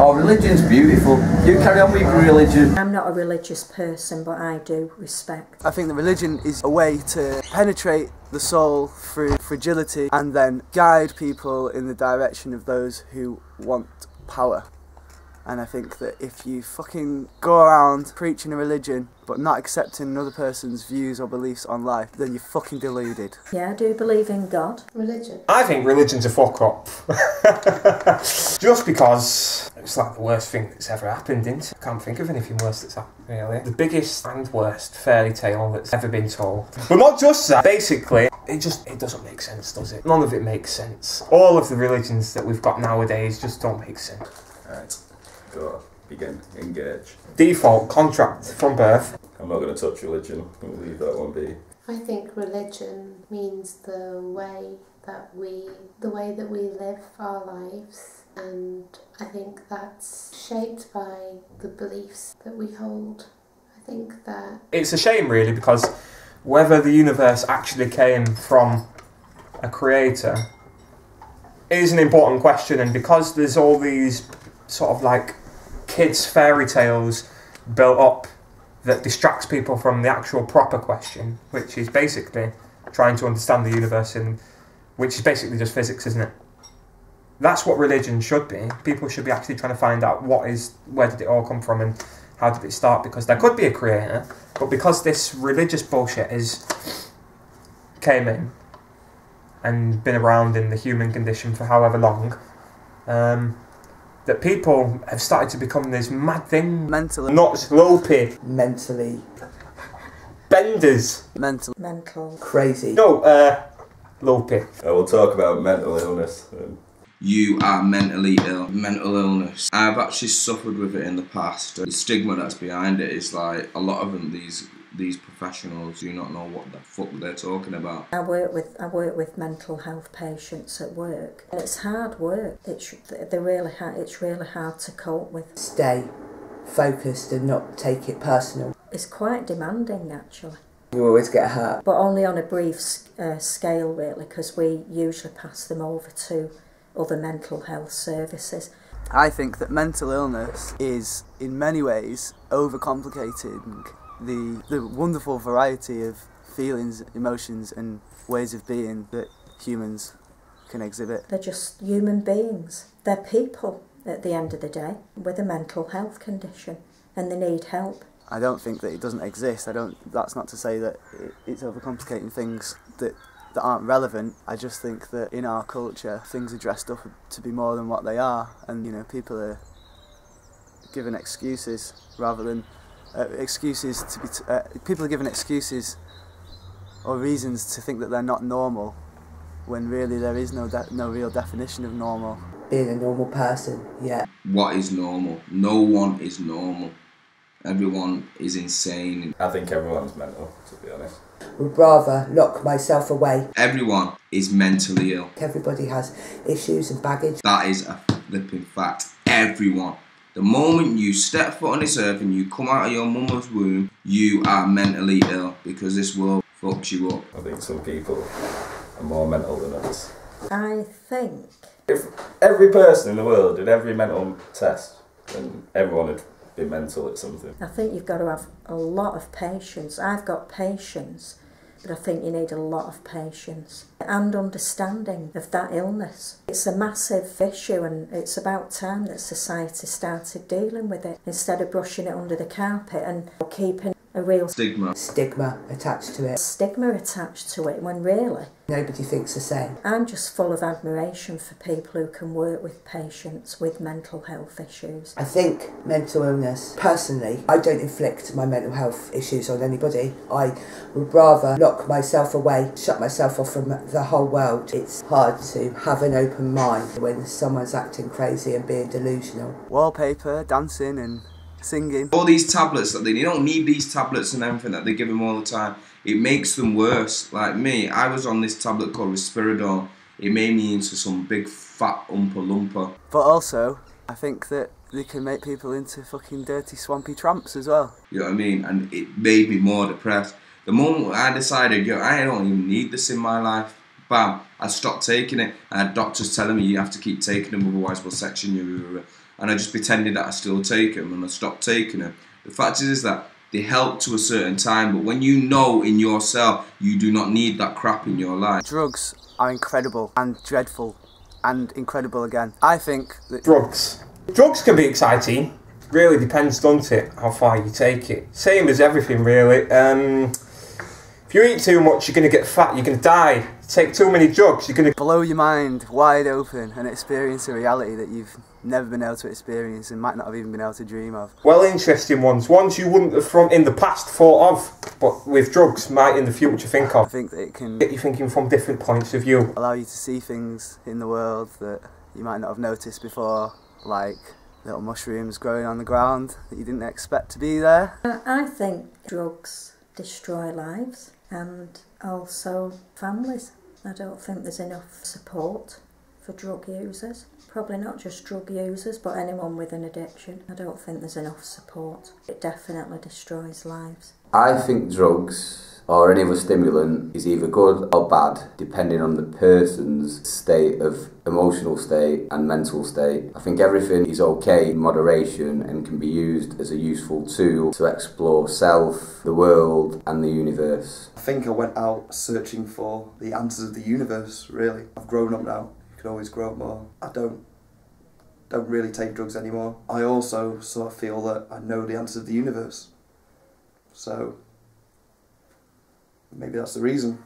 Oh, religion's beautiful. You carry on with your religion. I'm not a religious person, but I do respect. I think that religion is a way to penetrate the soul through fragility and then guide people in the direction of those who want power. And I think that if you fucking go around preaching a religion but not accepting another person's views or beliefs on life, then you're fucking deluded. Yeah, I do believe in God. Religion. I think religion's a fuck up. Just because it's like the worst thing that's ever happened, isn't it? I can't think of anything worse that's happened, really. The biggest and worst fairy tale that's ever been told. But not just that. Basically, it doesn't make sense, does it? None of it makes sense. All of the religions that we've got nowadays just don't make sense. Alright, go on, begin, engage. Default contract from birth. I'm not going to touch religion, we'll leave that one be. I think religion means the way that we live our lives, and I think that's shaped by the beliefs that we hold. I think that It's a shame, really, because whether the universe actually came from a creator is an important question, and because there's all these sort of like kids' fairy tales built up that distracts people from the actual proper question, which is basically trying to understand the universe, which is basically just physics, isn't it? That's what religion should be. People should be actually trying to find out where did it all come from and how did it start, because there could be a creator, but because this religious bullshit came in and been around in the human condition for however long, that people have started to become this mad thing. Mentally. Nuts, lopey, Mentally benders. Mental. crazy. No, lopey. We'll talk about mental illness. You are mentally ill. Mental illness. I've actually suffered with it in the past. The stigma that's behind it is like a lot of them, these professionals do not know what the fuck they're talking about. I work with mental health patients at work. It's hard work. It's really hard to cope with. Stay focused and not take it personal. It's quite demanding, actually. You always get hurt. But only on a brief scale, really, because we usually pass them over to other mental health services. I think that mental illness is, in many ways, overcomplicating the wonderful variety of feelings, emotions and ways of being that humans can exhibit. They're just human beings. They're people at the end of the day with a mental health condition, and they need help. I don't think that it doesn't exist. That's not to say that it's overcomplicating things that aren't relevant. I just think that in our culture things are dressed up to be more than what they are, and people are given excuses rather than people are given excuses or reasons to think that they're not normal, when really there is no real definition of normal. Being a normal person, yeah. What is normal? No one is normal. Everyone is insane. I think everyone's mental, to be honest. Would rather lock myself away. Everyone is mentally ill. Everybody has issues and baggage. That is a flipping fact. Everyone. The moment you step foot on this earth and you come out of your mum's womb, you are mentally ill, because this world fucks you up. I think some people are more mental than others. I think If every person in the world did every mental test, then everyone would be mental at something. I think you've got to have a lot of patience. I've got patience, but I think you need a lot of patience and understanding of that illness. It's a massive issue, and it's about time that society started dealing with it instead of brushing it under the carpet and keeping a real Stigma. Stigma attached to it. stigma attached to it, when really Nobody thinks the same. I'm just full of admiration for people who can work with patients with mental health issues. I think mental illness, personally, I don't inflict my mental health issues on anybody. I would rather lock myself away, shut myself off from the whole world. It's hard to have an open mind when someone's acting crazy and being delusional. Wallpaper, dancing and singing. All these tablets that they don't need these tablets and everything that they give them all the time. It makes them worse. Like me, I was on this tablet called Risperidone. It made me into some big fat Oompa Loompa. But also, I think that they can make people into fucking dirty, swampy tramps as well. You know what I mean? And it made me more depressed. The moment I decided, I don't even need this in my life, bam, I stopped taking it. I had doctors telling me you have to keep taking them, otherwise we'll section you. and I just pretended that I still take them, and I stopped taking them. The fact is that they help to a certain time, but when you know in yourself you do not need that crap in your life. Drugs are incredible and dreadful and incredible again. I think that Drugs can be exciting. Really depends, doesn't it, how far you take it. Same as everything, really. If you eat too much, you're going to get fat, you're going to die. Take too many drugs, you're going to blow your mind wide open and experience a reality that you've never been able to experience and might not have even been able to dream of. Well, interesting ones you wouldn't have in the past thought of, but with drugs might in the future think of. I think that it can get you thinking from different points of view. Allow you to see things in the world that you might not have noticed before, like little mushrooms growing on the ground that you didn't expect to be there. I think drugs destroy lives and also families. I don't think there's enough support for drug users. Probably not just drug users, but anyone with an addiction. I don't think there's enough support. It definitely destroys lives. I think drugs or any other stimulant is either good or bad, depending on the person's state of emotional state and mental state. I think everything is okay in moderation and can be used as a useful tool to explore self, the world and the universe. I think I went out searching for the answers of the universe, really. I've grown up now. You can always grow up more. I don't really take drugs anymore. I also sort of feel that I know the answers of the universe. So maybe that's the reason.